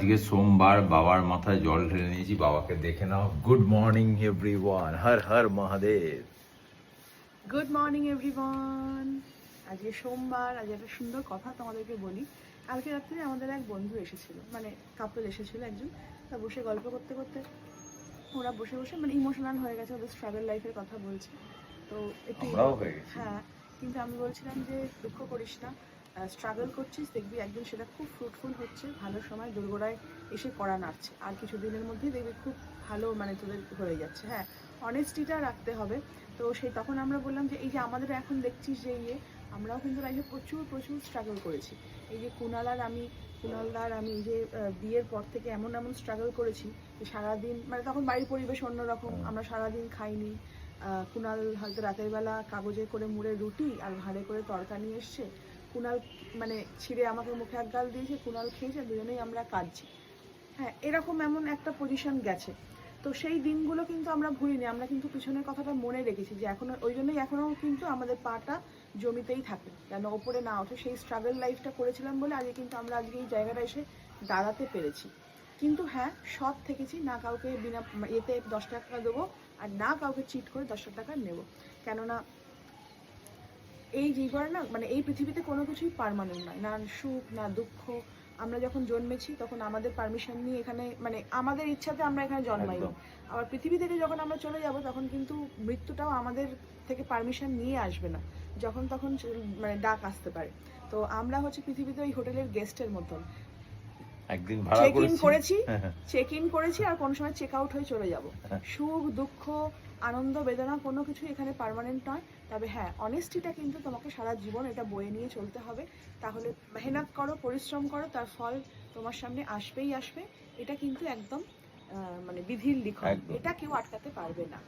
আজকে সোমবার, বাবার মাথায় জল ঢেলে নিয়েছি। বাবাকে দেখে নাও। Good morning everyone, Har Har Mahadev. Good morning everyone. আজকে সোমবার। আজ একটা সুন্দর কথা তোমাদেরকে বলি। কালকে রাত্রে আমাদের এক বন্ধু এসেছিল, মানে কাপল এসেছিল একজন। তা বসে গল্প করতে করতে ওরা বসে বসে মানে ইমোশনাল হয়ে গেছে, ওদের স্ট্রাগল লাইফের কথা বলছে। তো একটু হ্যাঁ, কিন্তু আমি বলছিলাম যে দুঃখ করিস না, স্ট্রাগল করছিস, দেখবি একদিন সেটা খুব ফ্রুটফুল হচ্ছে, ভালো সময় দোরগোড়ায় এসে কড়া নাড়ছে, আর কিছু দিনের মধ্যেই দেখবি খুব ভালো মানে তোদের হয়ে যাচ্ছে। হ্যাঁ, অনেস্টিটা রাখতে হবে। তো সেই তখন আমরা বললাম যে এই যে আমাদের এখন দেখছিস যে আমরাও কিন্তু লাইফে প্রচুর প্রচুর স্ট্রাগল করেছি। এই যে কুণালদার আমি এই যে বিয়ের পর থেকে এমন স্ট্রাগল করেছি যে সারাদিন মানে তখন বাড়ির পরিবেশ অন্যরকম, আমরা সারাদিন খাইনি। কুণাল হয়তো রাতের বেলা কাগজে করে মুড়ে রুটি আর ভাঁড়ে করে তরকা নিয়ে এসছে, কুণাল মানে ছিঁড়ে আমাকে মুখে এক গাল দিয়েছে, কুণাল খেয়েছে, দুজনেই আমরা কাঁদছি। হ্যাঁ, এমন একটা পজিশন গেছে। তো সেই দিনগুলো কিন্তু আমরা ভুলিনি, আমরা কিন্তু পিছনের কথাটা মনে রেখেছি যে এখনো ওই জন্যই এখনও কিন্তু আমাদের পাটা জমিতেই থাকে, যেন ওপরে না ওঠে। সেই স্ট্রাগল লাইফটা করেছিলাম বলে আজকে কিন্তু আমরা আজকে এই জায়গাটা এসে দাঁড়াতে পেরেছি। কিন্তু হ্যাঁ, সৎ থেকেছি, না কাউকে বিনা এতে 10 টাকা দেবো আর না কাউকে চিট করে 10 টাকা নেব। কেননা এই জীবনে না মানে এই পৃথিবীতে কোনো কিছুই পার্মানেন্ট নয়, না সুখ না দুঃখ। আমরা যখন জন্মেছি তখন আমাদের পারমিশন নিয়ে এখানে মানে আমাদের ইচ্ছাতে আমরা এখানে জন্মাইনি। আবার পৃথিবী থেকে যখন আমরা চলে যাব তখন কিন্তু মৃত্যুটাও আমাদের থেকে পারমিশন নিয়ে আসবে না, যখন তখন মানে ডাক আসতে পারে। তো আমরা হচ্ছে পৃথিবীতে ওই হোটেলের গেস্টের মতন, একদিন চেক ইন করেছি আর কোন সময় চেক আউট হয়ে চলে যাব। সুখ দুঃখ আনন্দ বেদনা কোনো কিছু এখানে পার্মানেন্ট নয়। তবে হ্যাঁ, অনেস্টিটা কিন্তু তোমাকে সারা জীবন এটা বয়ে নিয়ে চলতে হবে। তাহলে মেহনত করো, পরিশ্রম করো, তার ফল তোমার সামনে আসবেই আসবে। এটা কিন্তু একদম মানে বিধির লিখন, এটা কেউ আটকাতে পারবে না।